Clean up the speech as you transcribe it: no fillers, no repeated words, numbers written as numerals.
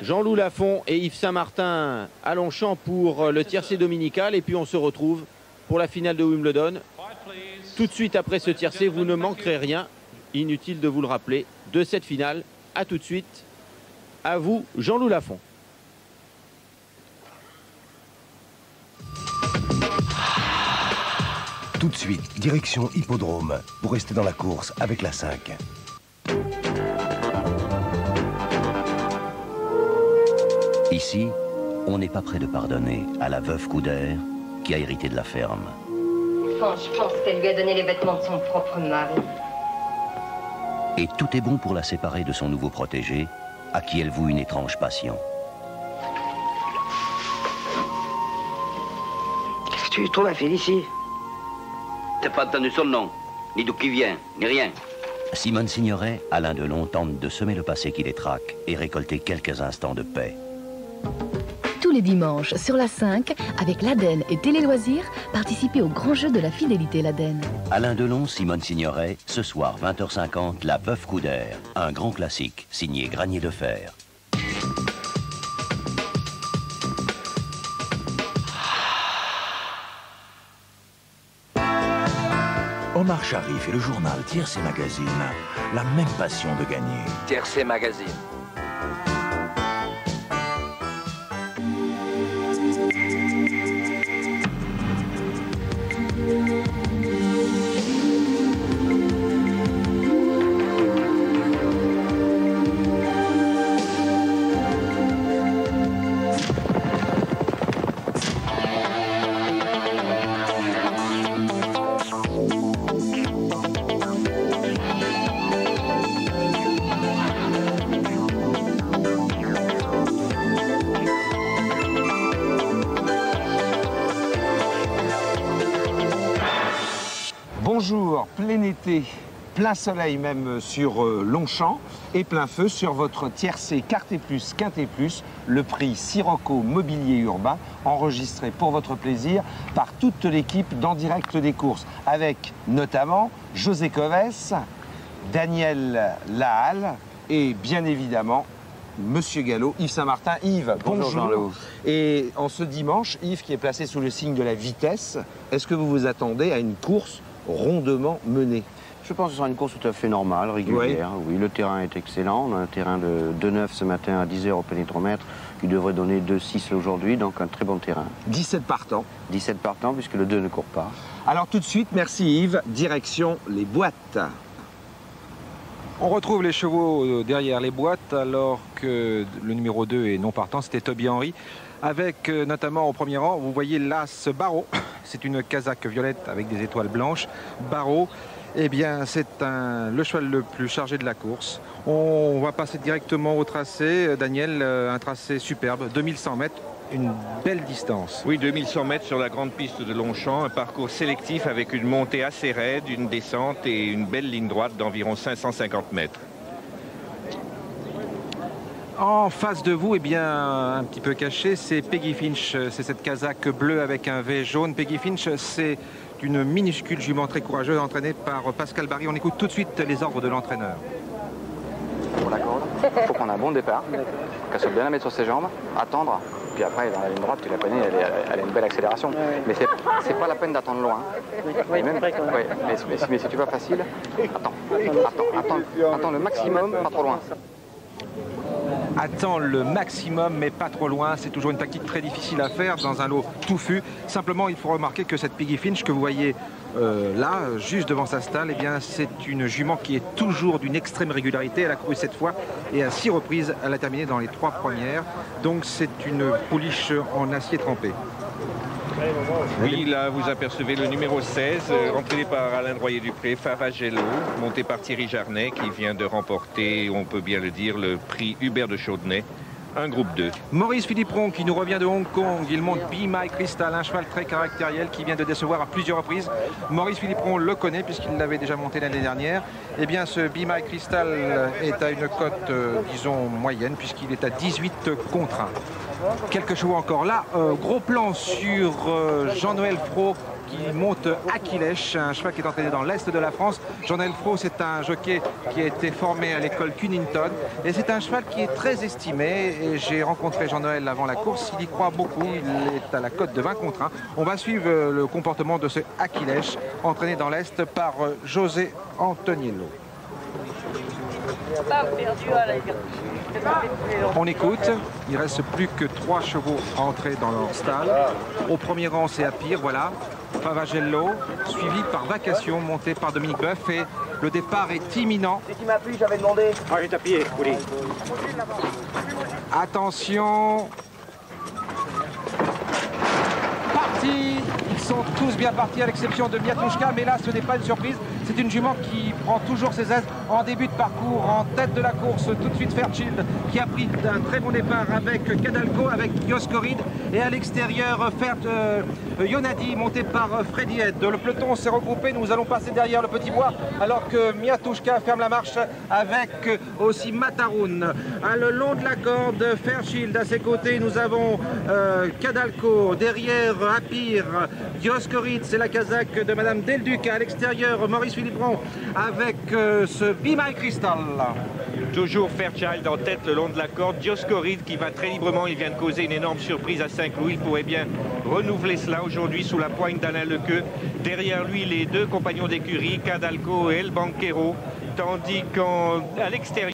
Jean-Loup Lafont et Yves Saint-Martin à Longchamp pour le tiercé dominical. Et puis on se retrouve pour la finale de Wimbledon. Tout de suite après ce tiercé, vous ne manquerez rien. Inutile de vous le rappeler, de cette finale. À tout de suite. À vous, Jean-Loup Lafont. Tout de suite, direction Hippodrome, pour rester dans la course avec la 5. Ici, on n'est pas prêt de pardonner à la veuve Couder qui a hérité de la ferme. Enfin, je pense qu'elle lui a donné les vêtements de son propre mari. Et tout est bon pour la séparer de son nouveau protégé, à qui elle voue une étrange passion. Qu'est-ce que tu trouves à faire ici? T'as pas entendu son nom, ni d'où qui vient, ni rien. Simone Signoret, Alain Delon tente de semer le passé qui les traque et récolter quelques instants de paix. Tous les dimanches, sur la 5, avec l'Aden et Télé Loisirs, participez au grand jeu de la fidélité l'Aden. Alain Delon, Simone Signoret, ce soir 20h50, La Veuve Couder, un grand classique signé Granier de Fer. Omar Sharif et le journal Tiercé Magazine, la même passion de gagner. Tiercé Magazine. Bonjour, plein été, plein soleil même sur Longchamp et plein feu sur votre tiercé Quarté Plus, Quinté Plus, le prix Sirocco Mobilier Urbain, enregistré pour votre plaisir par toute l'équipe d'En Direct des courses, avec notamment José Coves, Daniel Lahalle et bien évidemment Monsieur Gallo, Yves Saint-Martin. Yves, bonjour. Et en ce dimanche, Yves qui est placé sous le signe de la vitesse, est-ce que vous vous attendez à une course rondement menée? Je pense que ce sera une course tout à fait normale, régulière. Oui, le terrain est excellent. On a un terrain de 2,9 ce matin à 10h au pénétromètre qui devrait donner 2,6 aujourd'hui, donc un très bon terrain. 17 partants. 17 partants puisque le 2 ne court pas. Alors tout de suite, merci Yves, direction les boîtes. On retrouve les chevaux derrière les boîtes alors que le numéro 2 est non partant, c'était Toby Henry. Avec notamment au premier rang, vous voyez l'As Barreau. C'est une casaque violette avec des étoiles blanches. Barreau, eh bien c'est le cheval le plus chargé de la course. On va passer directement au tracé. Daniel, un tracé superbe, 2100 mètres. Une belle distance. Oui, 2100 mètres sur la grande piste de Longchamp, un parcours sélectif avec une montée assez raide, une descente et une belle ligne droite d'environ 550 mètres. En face de vous, eh bien, un petit peu caché, c'est Peggy Finch. C'est cette casaque bleue avec un V jaune. Peggy Finch, c'est une minuscule jument très courageuse entraînée par Pascal Barry. On écoute tout de suite les ordres de l'entraîneur. Pour la corde, il faut qu'on ait un bon départ, qu'elle soit bien la mettre sur ses jambes, attendre. Puis après, dans la ligne droite, tu la connais, elle a une belle accélération. Mais c'est pas la peine d'attendre loin. Mais si tu vas facile, attends le maximum, pas trop loin. Attends le maximum, mais pas trop loin. C'est toujours une tactique très difficile à faire dans un lot touffu. Simplement, il faut remarquer que cette Peggy Finch que vous voyez là, juste devant sa stalle, eh bien, c'est une jument qui est toujours d'une extrême régularité. Elle a couru 7 fois et à 6 reprises, elle a terminé dans les 3 premières. Donc, c'est une pouliche en acier trempé. Oui, là, vous apercevez le numéro 16, entraîné par Alain Royer-Dupré, Favagello, monté par Thierry Jarnet, qui vient de remporter, on peut bien le dire, le prix Hubert de Chaudenay, un groupe 2. Maurice Philipperon, qui nous revient de Hong Kong, il monte Be My Crystal, un cheval très caractériel qui vient de décevoir à plusieurs reprises. Maurice Philipperon le connaît puisqu'il l'avait déjà monté l'année dernière. Eh bien, ce Be My Crystal est à une cote, disons, moyenne, puisqu'il est à 18 contre 1. Quelques chevaux encore là. Gros plan sur Jean-Noël Fro qui monte Aquilèche, un cheval qui est entraîné dans l'Est de la France. Jean-Noël Frot, c'est un jockey qui a été formé à l'école Cunnington. Et c'est un cheval qui est très estimé. Et j'ai rencontré Jean-Noël avant la course. Il y croit beaucoup. Il est à la cote de 20 contre 1. On va suivre le comportement de ce Aquilèche, entraîné dans l'Est par José Antoniello. On écoute, il reste plus que 3 chevaux à entrer dans leur stall. Au premier rang, c'est Apir, voilà, Favagello, suivi par Vacation, monté par Dominique Boeuf, et le départ est imminent. Si tu m'as plu, j'avais demandé. Ah, j'ai tapé, oui. Attention. Parti. Ils sont tous bien partis à l'exception de Miatouchka, mais là ce n'est pas une surprise. C'est une jument qui prend toujours ses aises en début de parcours, en tête de la course. Tout de suite Fairchild qui a pris un très bon départ avec Cadalco, avec Dioscoride. Et à l'extérieur, Yonadi monté par Freddy Head. Le peloton s'est regroupé, nous allons passer derrière le petit bois alors que Miatouchka ferme la marche avec aussi Mataroun. Le long de la corde, Fairchild à ses côtés, nous avons Cadalco, derrière Apir, Dioscoride, c'est la casaque de Madame Delduc. À l'extérieur, Maurice Philippon avec ce Be My Crystal. Toujours Fairchild en tête le long de la corde. Dioscoride qui va très librement. Il vient de causer une énorme surprise à Saint-Cloud. Il pourrait bien renouveler cela aujourd'hui sous la poigne d'Alain Lequeux. Derrière lui, les 2 compagnons d'écurie, Cadalco et El Banquero. Tandis qu'à l'extérieur...